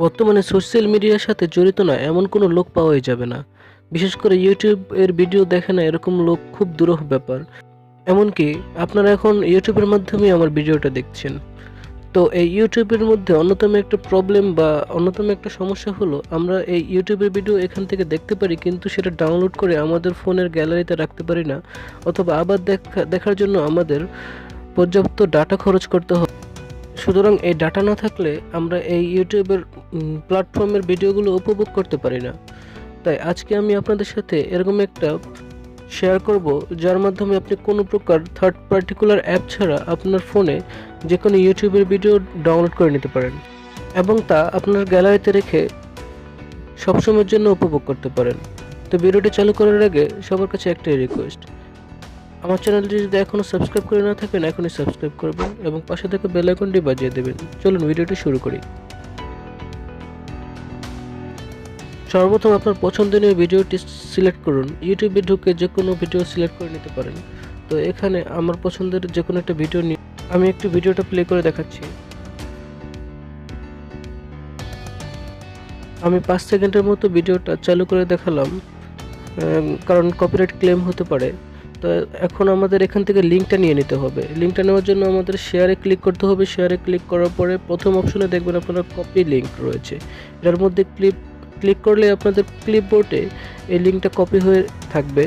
বর্তমানে সোশ্যাল মিডিয়ার সাথে জড়িত না এমন কোনো লোক পাওয়াই যাবে না। বিশেষ করে ইউটিউব এর ভিডিও দেখে না এরকম লোক খুব দুরূহ ব্যাপার। এমনকি আপনারা এখন ইউটিউবের মাধ্যমেই আমার ভিডিওটা দেখছেন। তো এই ইউটিউবের মধ্যে অন্যতম একটা প্রবলেম বা অন্যতম একটা সমস্যা হলো আমরা এই ইউটিউবের ভিডিও এখান থেকে দেখতে পারি, কিন্তু সেটা ডাউনলোড করে আমাদের ফোনের গ্যালারিতে রাখতে পারি না, অথবা আবার দেখার জন্য আমাদের পর্যাপ্ত ডাটা খরচ করতে হয়। সুতরাং এই ডাটা না থাকলে আমরা এই ইউটিউবের প্ল্যাটফর্মের ভিডিওগুলো উপভোগ করতে পারি না। তাই আজকে আমি আপনাদের সাথে এরকম একটা শেয়ার করব, যার মাধ্যমে আপনি কোনো প্রকার থার্ড পার্টিকুলার অ্যাপ ছাড়া আপনার ফোনে যে কোনো ইউটিউবের ভিডিও ডাউনলোড করে নিতে পারেন এবং তা আপনার গ্যালারিতে রেখে সবসময়ের জন্য উপভোগ করতে পারেন। তো ভিডিওটি চালু করার আগে সবার কাছে একটাই রিকোয়েস্ট, আমার চ্যানেলটি যদি এখনও সাবস্ক্রাইব করে না থাকেন এখনই সাবস্ক্রাইব করবেন এবং পাশে থেকে বেল আইকনটি বাজিয়ে দেবেন। চলুন ভিডিওটি শুরু করি। সর্বপ্রথম আপনার পছন্দনীয় ভিডিওটি সিলেক্ট করুন। ইউটিউবে ঢুকে যে কোনো ভিডিও সিলেক্ট করে নিতে পারেন। তো এখানে আমার পছন্দের যে কোনো একটা ভিডিও নিয়ে আমি একটু ভিডিওটা প্লে করে দেখাচ্ছি। আমি 5 সেকেন্ডের মতো ভিডিওটা চালু করে দেখালাম, কারণ কপিরাইট ক্লেম হতে পারে। তো এখন আমাদের এখান থেকে লিঙ্কটা নিয়ে নিতে হবে। লিঙ্কটা নেওয়ার জন্য আমাদের শেয়ারে ক্লিক করতে হবে। শেয়ারে ক্লিক করার পরে প্রথম অপশনে দেখবেন আপনারা কপি লিঙ্ক রয়েছে। এটার মধ্যে ক্লিক করলে আপনাদের ক্লিপবোর্ডে এই লিঙ্কটা কপি হয়ে থাকবে।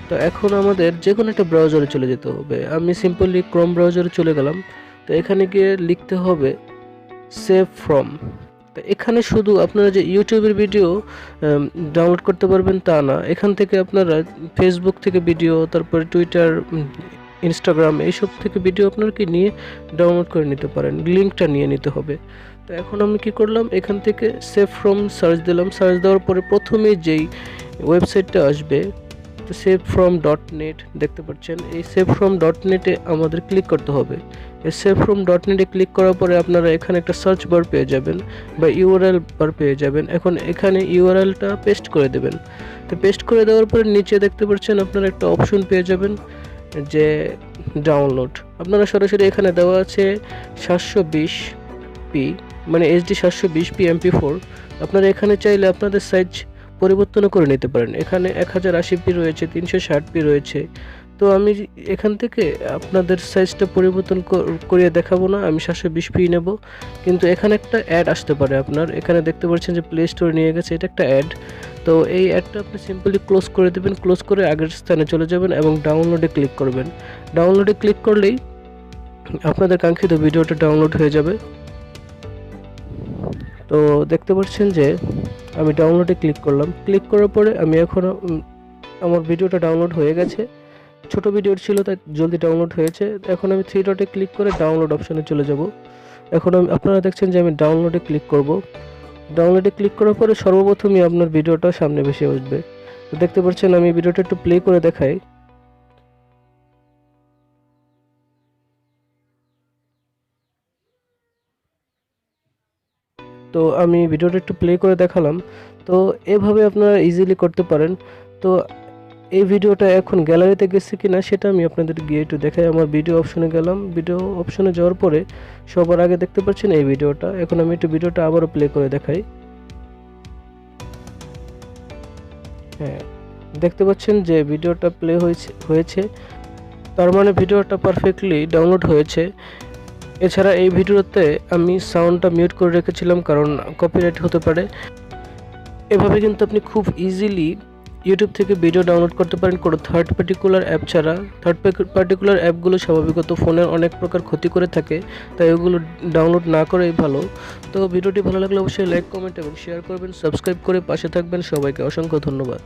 তো এখন আমাদের যে কোনো একটা ব্রাউজারে চলে যেতে হবে। আমি সিম্পলি ক্রোম ব্রাউজারে চলে গেলাম। তো এখানে গিয়ে লিখতে হবে সেভ ফ্রম। তো এখানে শুধু আপনারা যে ইউটিউবের ভিডিও ডাউনলোড করতে পারবেন তা না, এখান থেকে আপনারা ফেসবুক থেকে ভিডিও, তারপরে টুইটার, ইনস্টাগ্রাম এইসব থেকে ভিডিও আপনারা কি নিয়ে ডাউনলোড করে নিতে পারেন। লিঙ্কটা নিয়ে নিতে হবে। তো এখন আমি কি করলাম, এখান থেকে সেভ ফ্রম সার্চ দিলাম। সার্চ দেওয়ার পরে প্রথমে যেই ওয়েবসাইটটা আসবে, তো সেভ ফ্রম .net দেখতে পাচ্ছেন। এই সেভ ফ্রম .net-এ আমাদের ক্লিক করতে হবে। এই সেভ ফ্রম .net-এ ক্লিক করার পরে আপনারা এখানে একটা সার্চ বার পেয়ে যাবেন বা ইউআরএল বার পেয়ে যাবেন। এখন এখানে ইউআরএলটা পেস্ট করে দেবেন। তো পেস্ট করে দেওয়ার পরে নিচে দেখতে পাচ্ছেন আপনারা একটা অপশন পেয়ে যাবেন যে ডাউনলোড। আপনারা সরাসরি এখানে দেওয়া আছে 720p, মানে HD 720p MP4। আপনারা এখানে চাইলে আপনাদের সাইজ পরিবর্তন করে নিতে পারেন। এখানে 1080p রয়েছে, 360p রয়েছে। তো আমি এখান থেকে আপনাদের সাইজটা পরিবর্তন করিয়ে দেখাবো না, আমি 720p নেব। কিন্তু এখানে একটা অ্যাড আসতে পারে আপনার। এখানে দেখতে পাচ্ছেন যে প্লে স্টোরে নিয়ে গেছে, এটা একটা অ্যাড। তো এই অ্যাডটা আপনি সিম্পলি ক্লোজ করে দেবেন। ক্লোজ করে আগের স্থানে চলে যাবেন এবং ডাউনলোডে ক্লিক করবেন। ডাউনলোডে ক্লিক করলেই আপনাদের কাঙ্ক্ষিত ভিডিওটা ডাউনলোড হয়ে যাবে। তো দেখতে পাচ্ছেন যে আমি ডাউনলোডে ক্লিক করলাম। ক্লিক করার পরে আমি এখনও আমার ভিডিওটা ডাউনলোড হয়ে গেছে। ছোট ভিডিও ছিল তাই জলদি ডাউনলোড হয়েছে। এখন আমি 3 ডটে ক্লিক করে ডাউনলোড অপশনে চলে যাব। এখন আপনারা দেখছেন যে আমি ডাউনলোডে ক্লিক করব। ডাউনলোডে ক্লিক করার পরে সর্বপ্রথমই আপনার ভিডিওটা সামনে ভেসে আসবে। তো দেখতে পাচ্ছেন আমি ভিডিওটা একটু প্লে করে দেখাই। তো আমি ভিডিওটা একটু প্লে করে দেখালাম। তো এভাবে আপনারা ইজিলি করতে পারেন। তো এই ভিডিওটা এখন গ্যালারিতে গেছে কিনা সেটা আমি আপনাদের গিয়ে একটু দেখাই। আমার ভিডিও অপশনে গেলাম। ভিডিও অপশনে যাওয়ার পরে সবার আগে দেখতে পাচ্ছেন এই ভিডিওটা। এখন আমি একটু ভিডিওটা আবারও প্লে করে দেখাই। হ্যাঁ, দেখতে পাচ্ছেন যে ভিডিওটা প্লে হয়েছে। তার মানে ভিডিওটা পারফেক্টলি ডাউনলোড হয়েছে। এছাড়া এই ভিডিওতে আমি সাউন্ডটা মিউট করে রেখেছিলাম, কারণ কপিরাইট হতে পারে। এভাবে কিন্তু আপনি খুব ইজিলি ইউটিউব থেকে ভিডিও ডাউনলোড করতে পারেন কোনো থার্ড পার্টিকুলার অ্যাপ ছাড়া। থার্ড পার্টিকুলার অ্যাপগুলো স্বাভাবিকত ফোনের অনেক প্রকার ক্ষতি করে থাকে, তাই ওগুলো ডাউনলোড না করেই ভালো। তো ভিডিওটি ভালো লাগলে অবশ্যই লাইক, কমেন্ট এবং শেয়ার করবেন। সাবস্ক্রাইব করে পাশে থাকবেন। সবাইকে অসংখ্য ধন্যবাদ।